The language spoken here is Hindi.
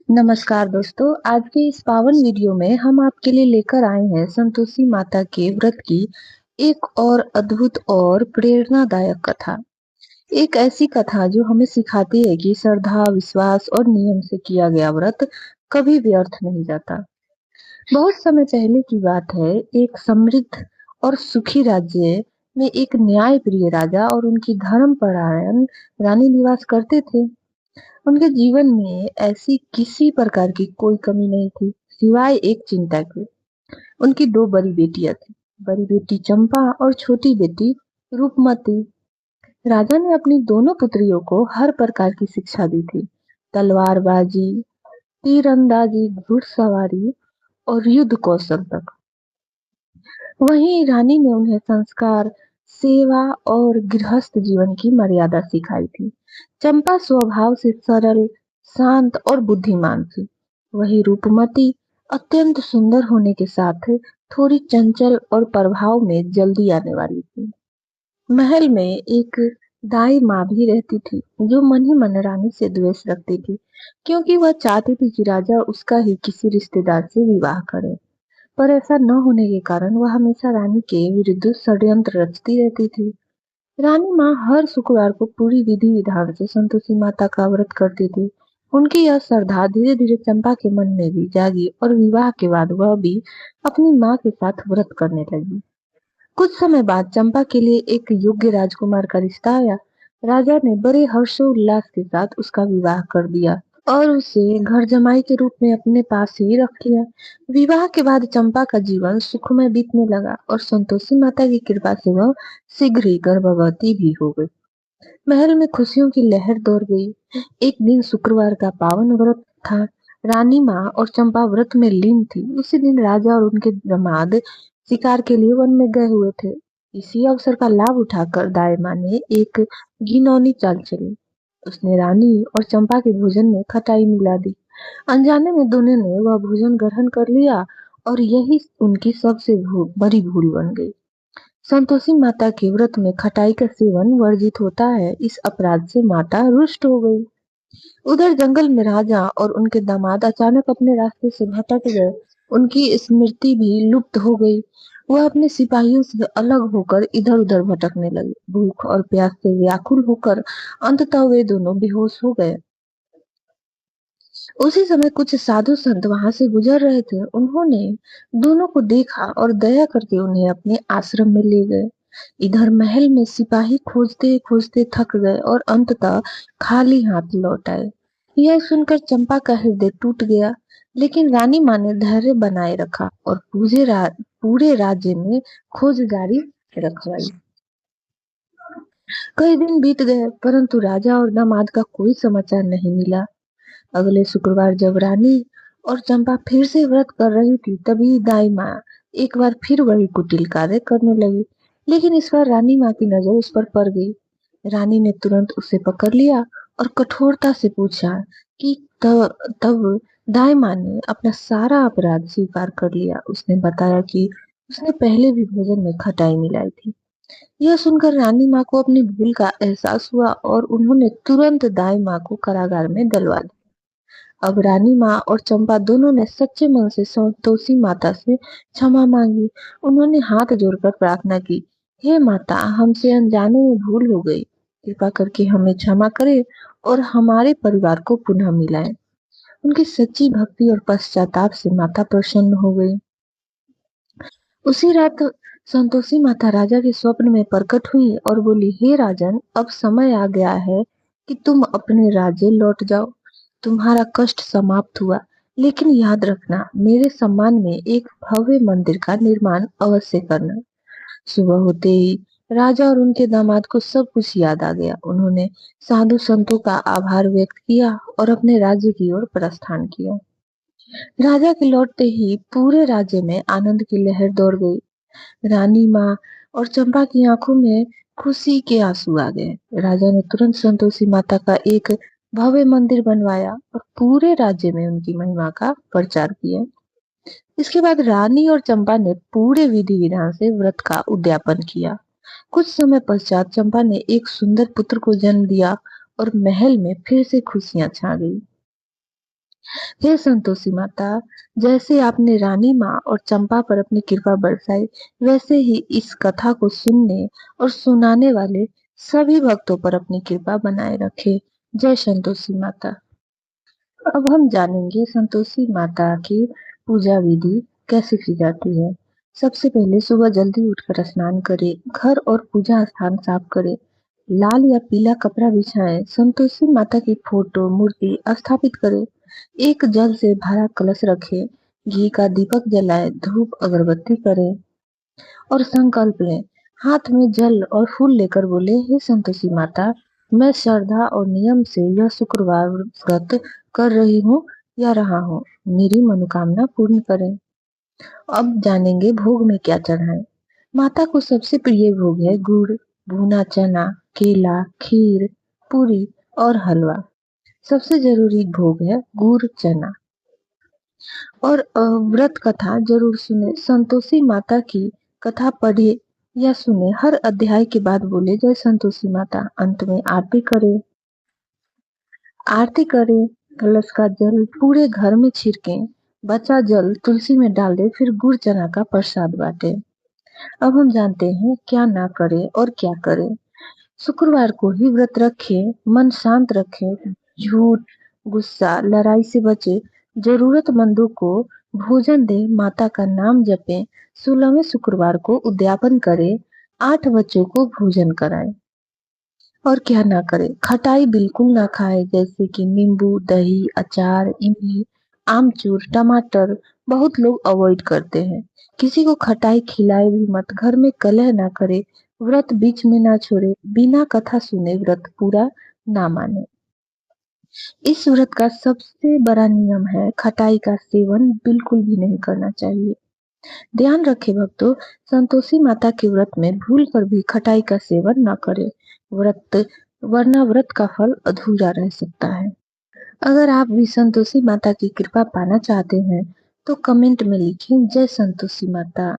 नमस्कार दोस्तों, आज के इस पावन वीडियो में हम आपके लिए लेकर आए हैं संतोषी माता के व्रत की एक और अद्भुत और प्रेरणादायक कथा। एक ऐसी कथा जो हमें सिखाती है कि श्रद्धा, विश्वास और नियम से किया गया व्रत कभी व्यर्थ नहीं जाता। बहुत समय पहले की बात है, एक समृद्ध और सुखी राज्य में एक न्याय प्रिय राजा और उनकी धर्मपरायण रानी निवास करते थे। उनके जीवन में ऐसी किसी प्रकार की कोई कमी नहीं थी, सिवाय एक चिंता के। उनकी दो बड़ी बेटियां थी, बड़ी बेटी चंपा और छोटी बेटी रूपमती। राजा ने अपनी दोनों पुत्रियों को हर प्रकार की शिक्षा दी थी, तलवारबाजी, तीरंदाजी, घुड़सवारी और युद्ध कौशल तक। वहीं रानी ने उन्हें संस्कार, सेवा और गृहस्थ जीवन की मर्यादा सिखाई थी। चंपा स्वभाव से सरल, शांत और बुद्धिमान थी। वही रूपमती अत्यंत सुंदर होने के साथ थोड़ी चंचल और प्रभाव में जल्दी आने वाली थी। महल में एक दाई माँ भी रहती थी, जो मन ही मन रानी से द्वेष रखती थी, क्योंकि वह चाहती थी कि राजा उसका ही किसी रिश्तेदार से विवाह करे। पर ऐसा न होने के कारण वह हमेशा रानी के विरुद्ध षड्यंत्र रचती रहती थी। रानी माँ हर शुक्रवार को पूरी विधि विधान से संतोषी माता का व्रत करती थी। उनकी यह श्रद्धा धीरे धीरे चंपा के मन में भी जागी और विवाह के बाद वह भी अपनी माँ के साथ व्रत करने लगी। कुछ समय बाद चंपा के लिए एक योग्य राजकुमार का रिश्ता आया। राजा ने बड़े हर्षोल्लास के साथ उसका विवाह कर दिया और उसे घर जमाई के रूप में अपने पास ही रख लिया। विवाह के बाद चंपा का जीवन सुखमय बीतने लगा और संतोषी माता की कृपा से वह शीघ्र ही गर्भवती भी हो गई। महल में खुशियों की लहर दौड़ गई। एक दिन शुक्रवार का पावन व्रत था। रानी माँ और चंपा व्रत में लीन थी। उसी दिन राजा और उनके दामाद शिकार के लिए वन में गए हुए थे। इसी अवसर का लाभ उठाकर दाई माँ ने एक घिनौनी चाल चली। उसने रानी और चंपा के भोजन में खटाई मिला दी। अनजाने में दोनों ने वह भोजन ग्रहण कर लिया और यही उनकी सबसे बड़ी भूल बन गई। संतोषी माता के व्रत में खटाई का सेवन वर्जित होता है। इस अपराध से माता रुष्ट हो गई। उधर जंगल में राजा और उनके दामाद अचानक अपने रास्ते से भटक गए। उनकी स्मृति भी लुप्त हो गई। वह अपने सिपाहियों से अलग होकर इधर उधर भटकने लगे। भूख और प्यास से व्याकुल होकर अंततः वे दोनों बेहोश हो गए। उसी समय कुछ साधु संत वहां से गुजर रहे थे। उन्होंने दोनों को देखा और दया करके उन्हें अपने आश्रम में ले गए। इधर महल में सिपाही खोजते खोजते थक गए और अंततः खाली हाथ लौट आए। यह सुनकर चंपा का हृदय टूट गया, लेकिन रानी माँ ने धैर्य बनाए रखा और पूरे राज्य में खोज जारी रखवाई। कई दिन बीत गए, परंतु राजा और दामाद का कोई समाचार नहीं मिला। अगले शुक्रवार जब रानी और चंपा फिर से व्रत कर रही थी, तभी दाई माँ एक बार फिर वही कुटिल कार्य करने लगी। लेकिन इस बार रानी माँ की नजर उस पर पड़ गई। रानी ने तुरंत उसे पकड़ लिया और कठोरता से पूछा कि तब दाई माँ ने अपना सारा अपराध स्वीकार कर लिया। उसने बताया कि उसने पहले भी भोजन में खटाई मिलाई थी। यह सुनकर रानी माँ को अपनी भूल का एहसास हुआ और उन्होंने तुरंत दाई माँ को कारागार में डलवा दिया। अब रानी माँ और चंपा दोनों ने सच्चे मन से संतोषी माता से क्षमा मांगी। उन्होंने हाथ जोड़कर प्रार्थना की, हे माता, हमसे अनजाने में भूल हो गई। कृपा करके हमें क्षमा करें और हमारे परिवार को पुनः मिलाएं। उनकी सच्ची भक्ति और पश्चाताप से माता प्रसन्न हो गई। उसी रात संतोषी माता राजा के स्वप्न में प्रकट हुई और बोली, हे राजन, अब समय आ गया है कि तुम अपने राज्य लौट जाओ। तुम्हारा कष्ट समाप्त हुआ, लेकिन याद रखना, मेरे सम्मान में एक भव्य मंदिर का निर्माण अवश्य करना। सुबह होते ही राजा और उनके दामाद को सब कुछ याद आ गया। उन्होंने साधु संतों का आभार व्यक्त किया और अपने राज्य की ओर प्रस्थान किया। राजा के लौटते ही पूरे राज्य में आनंद की लहर दौड़ गई। रानी माँ और चंपा की आंखों में खुशी के आंसू आ गए। राजा ने तुरंत संतोषी माता का एक भव्य मंदिर बनवाया और पूरे राज्य में उनकी महिमा का प्रचार किया। इसके बाद रानी और चंपा ने पूरे विधि विधान से व्रत का उद्यापन किया। कुछ समय पश्चात चंपा ने एक सुंदर पुत्र को जन्म दिया और महल में फिर से खुशियां छा गई। हे संतोषी माता, जैसे आपने रानी माँ और चंपा पर अपनी कृपा बरसाई, वैसे ही इस कथा को सुनने और सुनाने वाले सभी भक्तों पर अपनी कृपा बनाए रखे। जय संतोषी माता। अब हम जानेंगे संतोषी माता की पूजा विधि कैसे की जाती है। सबसे पहले सुबह जल्दी उठकर स्नान करें, घर और पूजा स्थान साफ करें, लाल या पीला कपड़ा बिछाएं, संतोषी माता की फोटो मूर्ति स्थापित करें, एक जल से भरा कलश रखें, घी का दीपक जलाएं, धूप अगरबत्ती करें और संकल्प लें। हाथ में जल और फूल लेकर बोले, हे संतोषी माता, मैं श्रद्धा और नियम से यह शुक्रवार व्रत कर रही हूँ या रहा हूँ, मेरी मनोकामना पूर्ण करें। अब जानेंगे भोग में क्या चढ़ाएं। माता को सबसे प्रिय भोग है गुड़, भुना चना, केला, खीर, पूरी और हलवा। सबसे जरूरी भोग है गुड़ चना। और व्रत कथा जरूर सुने, संतोषी माता की कथा पढ़े या सुने, हर अध्याय के बाद बोले जय संतोषी माता, अंत में आरती करें। आरती करें, कलश का जल पूरे घर में छिड़कें, बचा जल तुलसी में डाल दे, फिर गुड़ चना का प्रसाद बांटे। अब हम जानते हैं क्या ना करें और क्या करें। शुक्रवार को ही व्रत रखें, मन शांत रखें, झूठ, गुस्सा, लड़ाई से बचे, जरूरतमंदों को भोजन दें, माता का नाम जपें, 16वें शुक्रवार को उद्यापन करें, 8 बच्चों को भोजन कराएं। और क्या ना करें, खटाई बिल्कुल ना खाएं, जैसे कि नींबू, दही, अचार, इमली, आमचूर, टमाटर बहुत लोग अवॉइड करते हैं। किसी को खटाई खिलाए भी मत, घर में कलह ना करे, व्रत बीच में ना छोड़े, बिना कथा सुने व्रत पूरा ना माने। इस व्रत का सबसे बड़ा नियम है खटाई का सेवन बिल्कुल भी नहीं करना चाहिए। ध्यान रखें भक्तों, संतोषी माता के व्रत में भूल कर भी खटाई का सेवन न करें, व्रत वरना व्रत का फल अधूरा रह सकता है। अगर आप भी संतोषी माता की कृपा पाना चाहते हैं तो कमेंट में लिखें जय संतोषी माता।